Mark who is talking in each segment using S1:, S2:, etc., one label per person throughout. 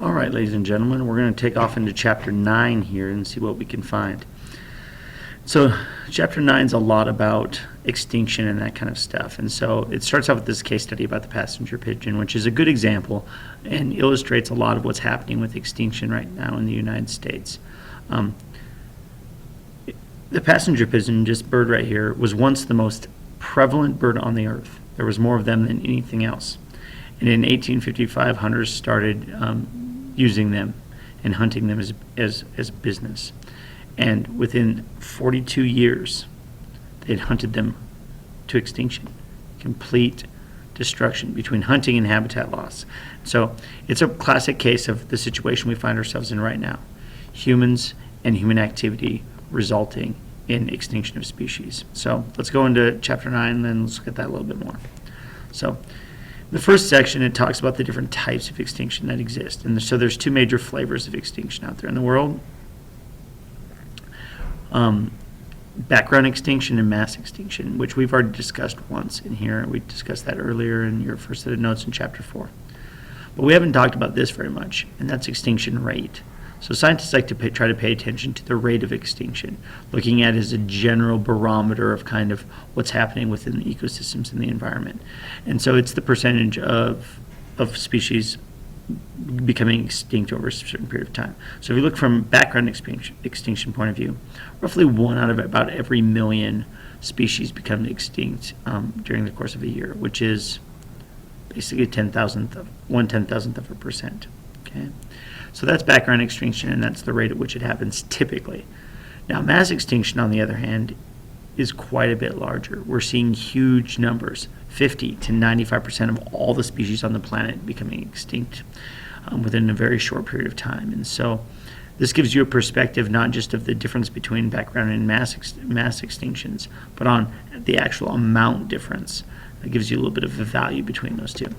S1: All right, ladies and gentlemen, we're going to take off into chapter 9 here and see what we can find. So chapter 9 is a lot about extinction and that kind of stuff. And so it starts off with this case study about the passenger pigeon, which is a good example and illustrates a lot of what's happening with extinction right now in the United States. The passenger pigeon, this bird right here, was once the most prevalent bird on the earth. There was more of them than anything else. And in 1855, hunters started using them and hunting them as business. And within 42 years, they'd hunted them to extinction, complete destruction between hunting and habitat loss. So it's a classic case of the situation we find ourselves in right now. Humans and human activity resulting in extinction of species. So let's go into chapter 9 and then let's look at that a little bit more. So the first section, it talks about the different types of extinction that exist. And so there's two major flavors of extinction out there in the world. Background extinction and mass extinction, which we've already discussed once in here. We discussed that earlier in your first set of notes in chapter 4. But we haven't talked about this very much, and that's extinction rate. So scientists like to try to pay attention to the rate of extinction, looking at it as a general barometer of kind of what's happening within the ecosystems and the environment. And so it's the percentage of species becoming extinct over a certain period of time. So if you look from background extinction point of view, roughly 1 out of about every million species become extinct during the course of a year, which is basically 1/10,000th of a percent. Okay, so that's background extinction, and that's the rate at which it happens typically. Now, mass extinction, on the other hand, is quite a bit larger. We're seeing huge numbers, 50 to 95% of all the species on the planet becoming extinct within a very short period of time. And so this gives you a perspective not just of the difference between background and mass extinctions, but on the actual amount difference. It gives you a little bit of a value between those two.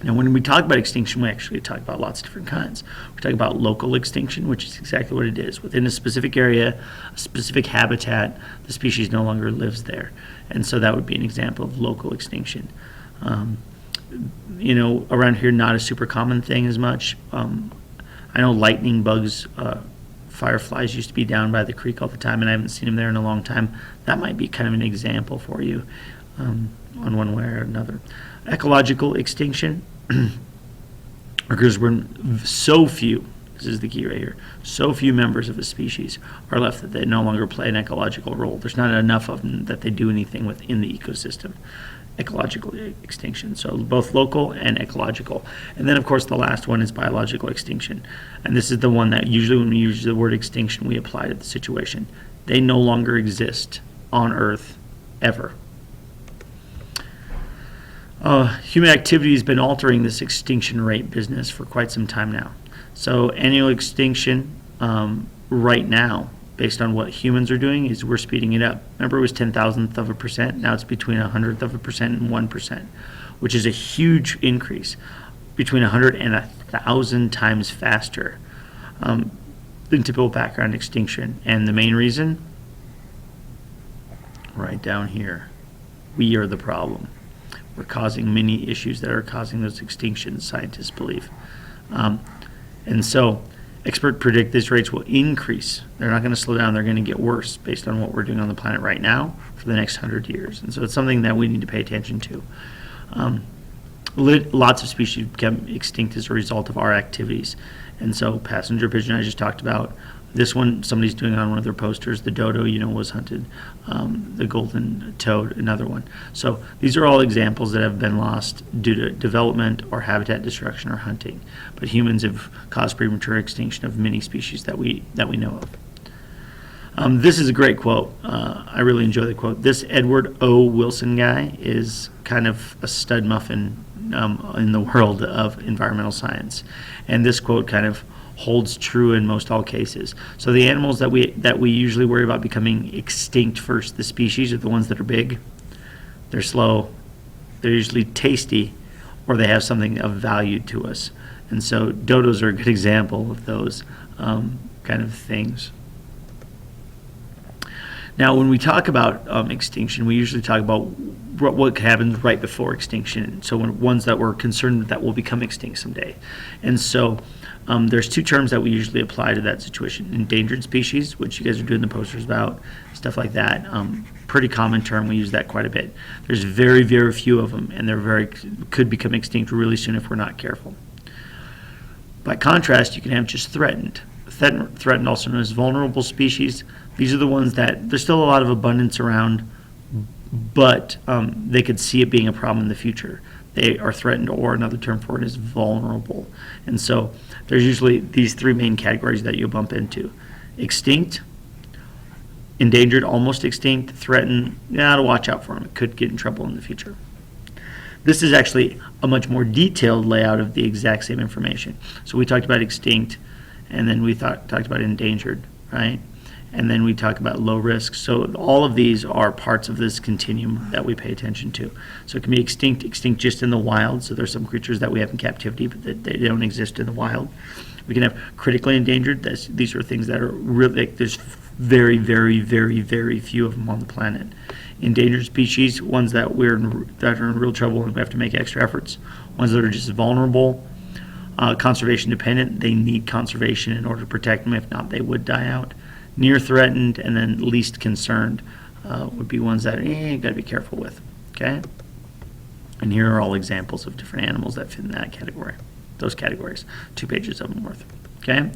S1: Now, when we talk about extinction, we actually talk about lots of different kinds. We talk about local extinction, which is exactly what it is. Within a specific area, a specific habitat, the species no longer lives there. And so that would be an example of local extinction. Around here, not a super common thing as much. I know lightning bugs, fireflies used to be down by the creek all the time, and I haven't seen them there in a long time. That might be kind of an example for you on one way or another. Ecological extinction occurs when so few, this is the key right here, so few members of a species are left that they no longer play an ecological role. There's not enough of them that they do anything within the ecosystem. Ecological extinction, so both local and ecological. And then, of course, the last one is biological extinction. And this is the one that usually when we use the word extinction, we apply to the situation. They no longer exist on Earth ever. Human activity has been altering this extinction rate business for quite some time now. So annual extinction right now, based on what humans are doing, is we're speeding it up. Remember, it was 10,000th of a percent. Now it's between 100th of a percent and 1%, which is a huge increase, between 100 and 1,000 times faster than typical background extinction. And the main reason, right down here, we are the problem. We're causing many issues that are causing those extinctions, scientists believe. And so experts predict these rates will increase. They're not going to slow down. They're going to get worse based on what we're doing on the planet right now for the next 100 years. And so it's something that we need to pay attention to. Lots of species become extinct as a result of our activities. And so passenger pigeon I just talked about. This one, somebody's doing on one of their posters. The dodo, was hunted. The golden toad, another one. So these are all examples that have been lost due to development or habitat destruction or hunting. But humans have caused premature extinction of many species that we know of. This is a great quote. I really enjoy the quote. This Edward O. Wilson guy is kind of a stud muffin in the world of environmental science. And this quote kind of holds true in most all cases. So the animals that we usually worry about becoming extinct first, the species, are the ones that are big. They're slow. They're usually tasty, or they have something of value to us. And so dodos are a good example of those kind of things. Now, when we talk about extinction, we usually talk about what happens right before extinction. So ones that we're concerned that will become extinct someday. And so there's two terms that we usually apply to that situation. Endangered species, which you guys are doing the posters about, stuff like that. Pretty common term, we use that quite a bit. There's very, very few of them, and could become extinct really soon if we're not careful. By contrast, you can have just threatened. Threatened, also known as vulnerable species. These are the ones that there's still a lot of abundance around, but they could see it being a problem in the future. They are threatened, or another term for it is vulnerable. And so there's usually these three main categories that you bump into. Extinct, endangered, almost extinct, threatened, you gotta watch out for them. It could get in trouble in the future. This is actually a much more detailed layout of the exact same information. So we talked about extinct, and then we talked about endangered, right? And then we talk about low risk. So all of these are parts of this continuum that we pay attention to. So it can be extinct just in the wild. So there's some creatures that we have in captivity, but they don't exist in the wild. We can have critically endangered. These are things that are really, there's very, very, very, very few of them on the planet. Endangered species, ones that are in real trouble and we have to make extra efforts. Ones that are just vulnerable, conservation dependent. They need conservation in order to protect them. If not, they would die out. Near threatened, and then least concerned would be ones that you got to be careful with. Okay. And here are all examples of different animals that fit in that category. Those categories, 2 pages of them worth. Okay.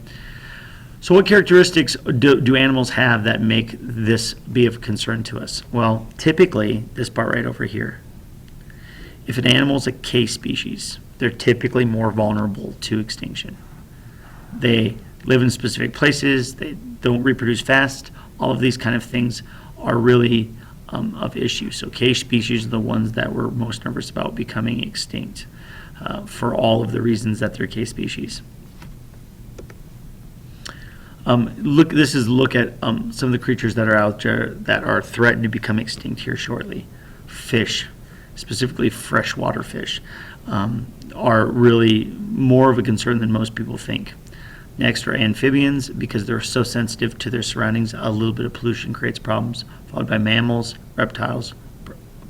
S1: So what characteristics do animals have that make this be of concern to us? Well, typically, this part right over here, if an animal is a K species, they're typically more vulnerable to extinction. They live in specific places, they don't reproduce fast. All of these kind of things are really of issue. So K species are the ones that we're most nervous about becoming extinct for all of the reasons that they're K species. This is a look at some of the creatures that are out there that are threatened to become extinct here shortly. Fish, specifically freshwater fish, are really more of a concern than most people think. Next are amphibians, because they're so sensitive to their surroundings. A little bit of pollution creates problems, followed by mammals, reptiles,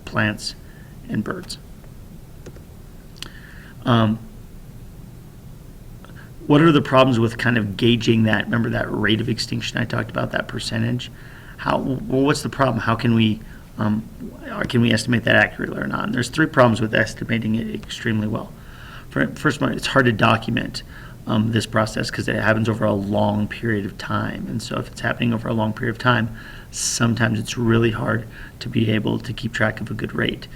S1: plants, and birds. What are the problems with kind of gauging that? Remember that rate of extinction I talked about, that percentage? What's the problem? How can we estimate that accurately or not? And there's 3 problems with estimating it extremely well. First one, it's hard to document this process because it happens over a long period of time. And so if it's happening over a long period of time, sometimes it's really hard to be able to keep track of a good rate.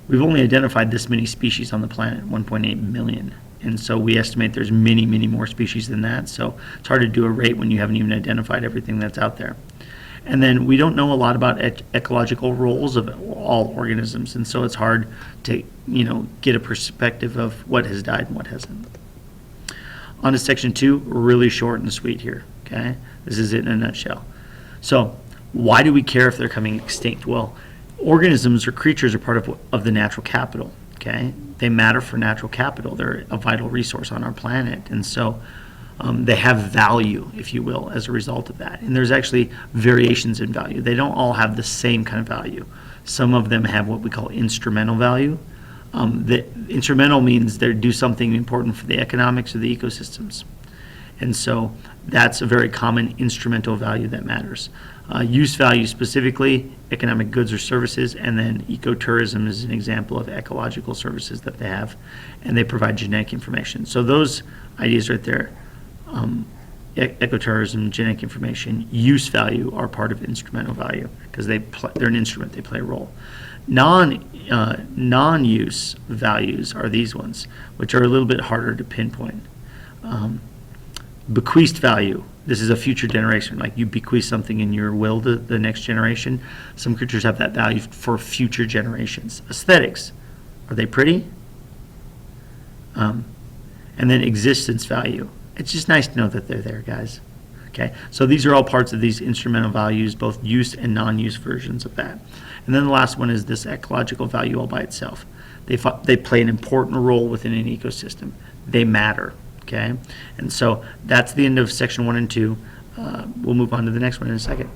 S1: We've only identified this many species on the planet, 1.8 million. And so we estimate there's many, many more species than that. So it's hard to do a rate when you haven't even identified everything that's out there. And then we don't know a lot about ecological roles of all organisms. And so it's hard to, get a perspective of what has died and what hasn't. On to section 2, really short and sweet here, okay? This is it in a nutshell. So why do we care if they're coming extinct? Well, organisms or creatures are part of the natural capital, okay? They matter for natural capital. They're a vital resource on our planet. And so they have value, if you will, as a result of that. And there's actually variations in value. They don't all have the same kind of value. Some of them have what we call instrumental value. The instrumental means they do something important for the economics of the ecosystems. And so that's a very common instrumental value that matters. Use value specifically, economic goods or services, and then ecotourism is an example of ecological services that they have, and they provide genetic information. So those ideas right there, ecotourism, genetic information, use value are part of instrumental value because they're an instrument, they play a role. Non-use values are these ones, which are a little bit harder to pinpoint. Bequeathed value, this is a future generation, like you bequeath something in your will to the next generation. Some creatures have that value for future generations. Aesthetics, are they pretty? And then existence value. It's just nice to know that they're there, guys. Okay, so these are all parts of these instrumental values, both use and non-use versions of that. And then the last one is this ecological value all by itself. They play an important role within an ecosystem. They matter, okay? And so that's the end of section 1 and 2. We'll move on to the next one in a second.